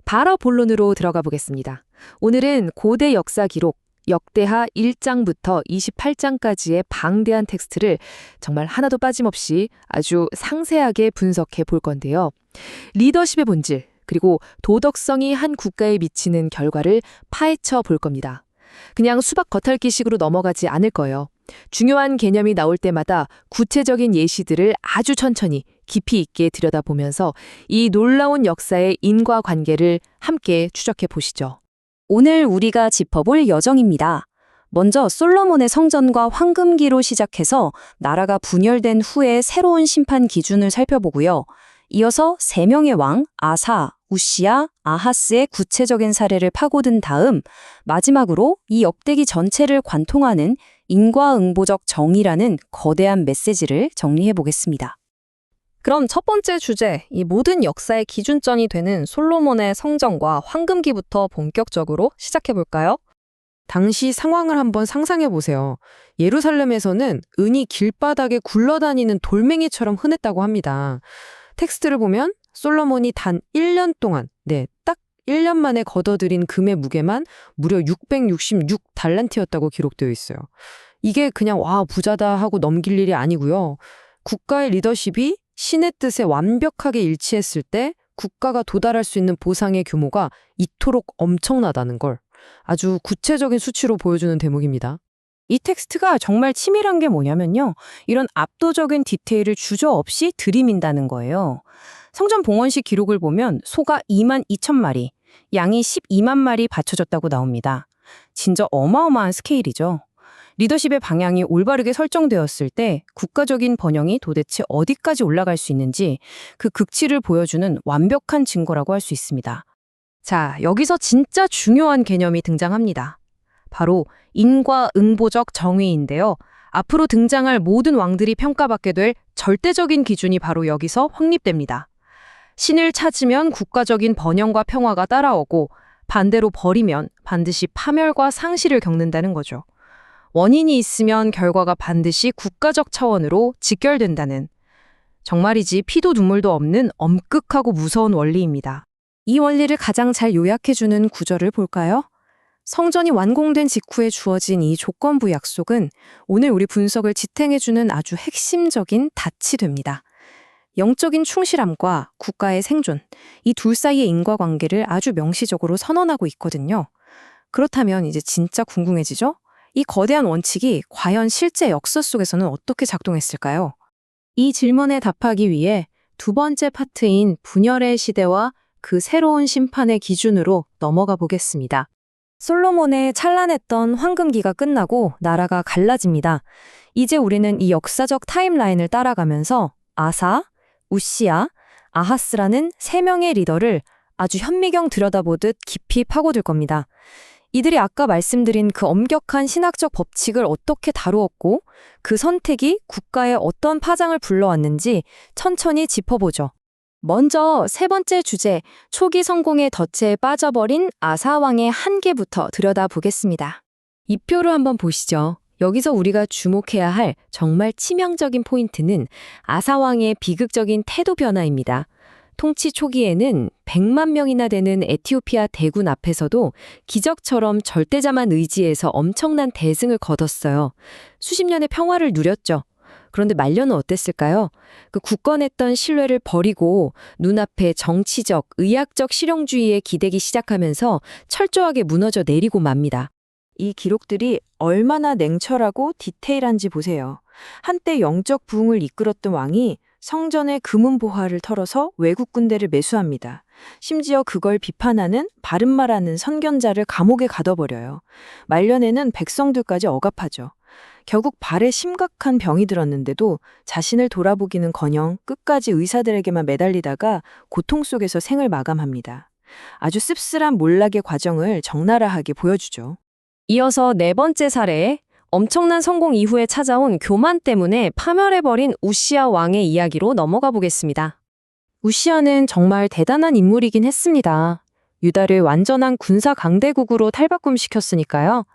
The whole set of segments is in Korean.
바로 본론으로 들어가 보겠습니다. 오늘은 고대 역사 기록 역대하 1장부터 28장까지의 방대한 텍스트를 정말 하나도 빠짐없이 아주 상세하게 분석해 볼 건데요. 리더십의 본질, 그리고 도덕성이 한 국가에 미치는 결과를 파헤쳐 볼 겁니다. 그냥 수박 겉핥기식으로 넘어가지 않을 거예요. 중요한 개념이 나올 때마다 구체적인 예시들을 아주 천천히 깊이 있게 들여다보면서 이 놀라운 역사의 인과관계를 함께 추적해 보시죠. 오늘 우리가 짚어볼 여정입니다. 먼저 솔로몬의 성전과 황금기로 시작해서 나라가 분열된 후에 새로운 심판 기준을 살펴보고요. 이어서 세 명의 왕, 아사, 우시야, 아하스의 구체적인 사례를 파고든 다음 마지막으로 이 역대기 전체를 관통하는 인과응보적 정의라는 거대한 메시지를 정리해 보겠습니다. 그럼 첫 번째 주제, 이 모든 역사의 기준점이 되는 솔로몬의 성전과 황금기부터 본격적으로 시작해 볼까요? 당시 상황을 한번 상상해 보세요. 예루살렘에서는 은이 길바닥에 굴러다니는 돌멩이처럼 흔했다고 합니다. 텍스트를 보면 솔로몬이 단 1년 동안, 딱 1년 만에 걷어들인 금의 무게만 무려 666달란트였다고 기록되어 있어요. 이게 그냥 부자다 하고 넘길 일이 아니고요. 국가의 리더십이 신의 뜻에 완벽하게 일치했을 때 국가가 도달할 수 있는 보상의 규모가 이토록 엄청나다는 걸 아주 구체적인 수치로 보여주는 대목입니다. 이 텍스트가 정말 치밀한 게 뭐냐면요. 이런 압도적인 디테일을 주저없이 들이민다는 거예요. 성전 봉헌식 기록을 보면 소가 22,000마리, 양이 12만 마리 바쳐졌다고 나옵니다. 진짜 어마어마한 스케일이죠. 리더십의 방향이 올바르게 설정되었을 때 국가적인 번영이 도대체 어디까지 올라갈 수 있는지 그 극치를 보여주는 완벽한 증거라고 할 수 있습니다. 자, 여기서 진짜 중요한 개념이 등장합니다. 바로 인과응보적 정의인데요. 앞으로 등장할 모든 왕들이 평가받게 될 절대적인 기준이 바로 여기서 확립됩니다. 신을 찾으면 국가적인 번영과 평화가 따라오고 반대로 버리면 반드시 파멸과 상실을 겪는다는 거죠. 원인이 있으면 결과가 반드시 국가적 차원으로 직결된다는, 정말이지 피도 눈물도 없는 엄격하고 무서운 원리입니다. 이 원리를 가장 잘 요약해주는 구절을 볼까요? 성전이 완공된 직후에 주어진 이 조건부 약속은 오늘 우리 분석을 지탱해주는 아주 핵심적인 닻이 됩니다. 영적인 충실함과 국가의 생존, 이 둘 사이의 인과관계를 아주 명시적으로 선언하고 있거든요. 그렇다면 이제 진짜 궁금해지죠? 이 거대한 원칙이 과연 실제 역사 속에서는 어떻게 작동했을까요? 이 질문에 답하기 위해 두 번째 파트인 분열의 시대와 그 새로운 심판의 기준으로 넘어가 보겠습니다. 솔로몬의 찬란했던 황금기가 끝나고 나라가 갈라집니다. 이제 우리는 이 역사적 타임라인을 따라가면서 아사, 우시야, 아하스라는 세 명의 리더를 아주 현미경 들여다보듯 깊이 파고들 겁니다. 이들이 아까 말씀드린 그 엄격한 신학적 법칙을 어떻게 다루었고 그 선택이 국가에 어떤 파장을 불러왔는지 천천히 짚어보죠. 먼저 세 번째 주제, 초기 성공의 덫에 빠져버린 아사왕의 한계부터 들여다보겠습니다. 이 표를 한번 보시죠. 여기서 우리가 주목해야 할 정말 치명적인 포인트는 아사왕의 비극적인 태도 변화입니다. 통치 초기에는 100만 명이나 되는 에티오피아 대군 앞에서도 기적처럼 절대자만 의지해서 엄청난 대승을 거뒀어요. 수십 년의 평화를 누렸죠. 그런데 말년은 어땠을까요? 그 굳건했던 신뢰를 버리고 눈앞에 정치적, 의학적 실용주의에 기대기 시작하면서 철저하게 무너져 내리고 맙니다. 이 기록들이 얼마나 냉철하고 디테일한지 보세요. 한때 영적 부흥을 이끌었던 왕이 성전의 금은보화를 털어서 외국 군대를 매수합니다. 심지어 그걸 비판하는 바른말하는 선견자를 감옥에 가둬버려요. 말년에는 백성들까지 억압하죠. 결국 발에 심각한 병이 들었는데도 자신을 돌아보기는커녕 끝까지 의사들에게만 매달리다가 고통 속에서 생을 마감합니다. 아주 씁쓸한 몰락의 과정을 적나라하게 보여주죠. 이어서 네 번째 사례, 엄청난 성공 이후에 찾아온 교만 때문에 파멸해버린 우시야 왕의 이야기로 넘어가 보겠습니다. 우시야는 정말 대단한 인물이긴 했습니다. 유다를 완전한 군사 강대국으로 탈바꿈시켰으니까요.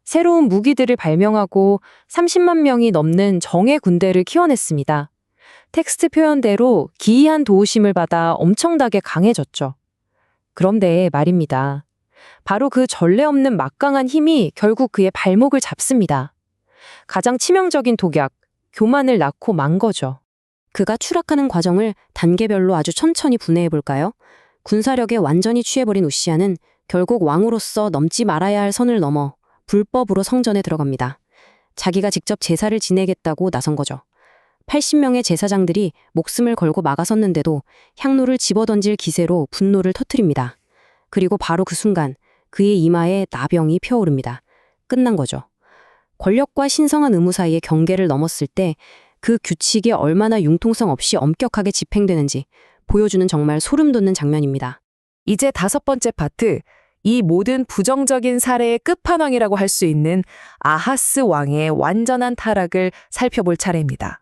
새로운 무기들을 발명하고 30만 명이 넘는 정예 군대를 키워냈습니다. 텍스트 표현대로 기이한 도우심을 받아 엄청나게 강해졌죠. 그런데 말입니다. 바로 그 전례 없는 막강한 힘이 결국 그의 발목을 잡습니다. 가장 치명적인 독약, 교만을 낳고 만 거죠. 그가 추락하는 과정을 단계별로 아주 천천히 분해해 볼까요? 군사력에 완전히 취해버린 우시아는 결국 왕으로서 넘지 말아야 할 선을 넘어 불법으로 성전에 들어갑니다. 자기가 직접 제사를 지내겠다고 나선 거죠. 80명의 제사장들이 목숨을 걸고 막아섰는데도 향로를 집어던질 기세로 분노를 터뜨립니다. 그리고 바로 그 순간 그의 이마에 나병이 피어오릅니다. 끝난 거죠. 권력과 신성한 의무 사이의 경계를 넘었을 때 그 규칙이 얼마나 융통성 없이 엄격하게 집행되는지 보여주는 정말 소름 돋는 장면입니다. 이제 5번째 파트, 이 모든 부정적인 사례의 끝판왕이라고 할 수 있는 아하스 왕의 완전한 타락을 살펴볼 차례입니다.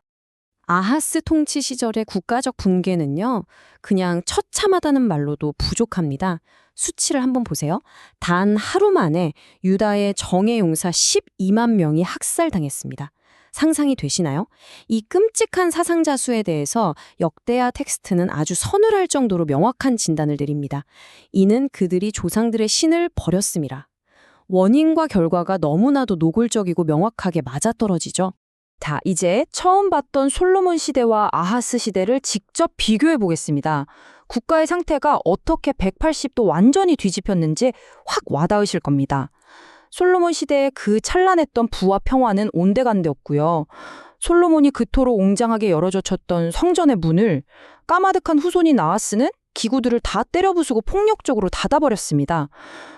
아하스 통치 시절의 국가적 붕괴는요, 그냥 처참하다는 말로도 부족합니다. 수치를 한번 보세요. 단 하루 만에 유다의 정예 용사 12만 명이 학살당했습니다. 상상이 되시나요? 이 끔찍한 사상자수에 대해서 역대하 텍스트는 아주 서늘할 정도로 명확한 진단을 내립니다. 이는 그들이 조상들의 신을 버렸습니다. 원인과 결과가 너무나도 노골적이고 명확하게 맞아떨어지죠. 자, 이제 처음 봤던 솔로몬 시대와 아하스 시대를 직접 비교해 보겠습니다. 국가의 상태가 어떻게 180도 완전히 뒤집혔는지 확 와닿으실 겁니다. 솔로몬 시대의 그 찬란했던 부와 평화는 온데간데 없고요. 솔로몬이 그토록 웅장하게 열어젖혔던 성전의 문을 까마득한 후손인 아하스는 기구들을 다 때려부수고 폭력적으로 닫아버렸습니다.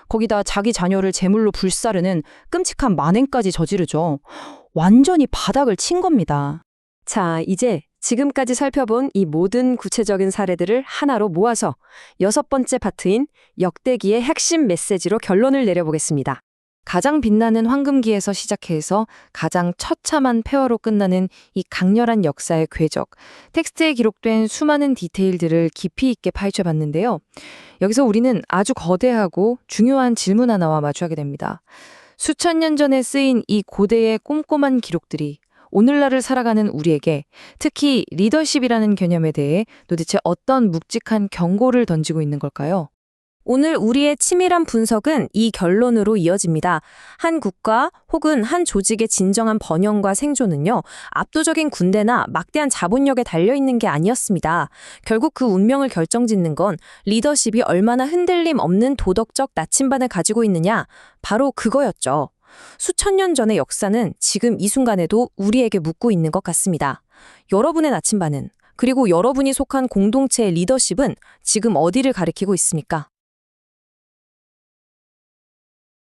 거기다 자기 자녀를 제물로 불사르는 끔찍한 만행까지 저지르죠. 완전히 바닥을 친 겁니다. 자, 이제 지금까지 살펴본 이 모든 구체적인 사례들을 하나로 모아서 6번째 파트인 역대기의 핵심 메시지로 결론을 내려보겠습니다. 가장 빛나는 황금기에서 시작해서 가장 처참한 폐허로 끝나는 이 강렬한 역사의 궤적, 텍스트에 기록된 수많은 디테일들을 깊이 있게 파헤쳐봤는데요. 여기서 우리는 아주 거대하고 중요한 질문 하나와 마주하게 됩니다. 수천 년 전에 쓰인 이 고대의 꼼꼼한 기록들이 오늘날을 살아가는 우리에게, 특히 리더십이라는 개념에 대해 도대체 어떤 묵직한 경고를 던지고 있는 걸까요? 오늘 우리의 치밀한 분석은 이 결론으로 이어집니다. 한 국가 혹은 한 조직의 진정한 번영과 생존은요, 압도적인 군대나 막대한 자본력에 달려있는 게 아니었습니다. 결국 그 운명을 결정짓는 건 리더십이 얼마나 흔들림 없는 도덕적 나침반을 가지고 있느냐, 바로 그거였죠. 수천 년 전의 역사는 지금 이 순간에도 우리에게 묻고 있는 것 같습니다. 여러분의 나침반은, 그리고 여러분이 속한 공동체의 리더십은 지금 어디를 가리키고 있습니까?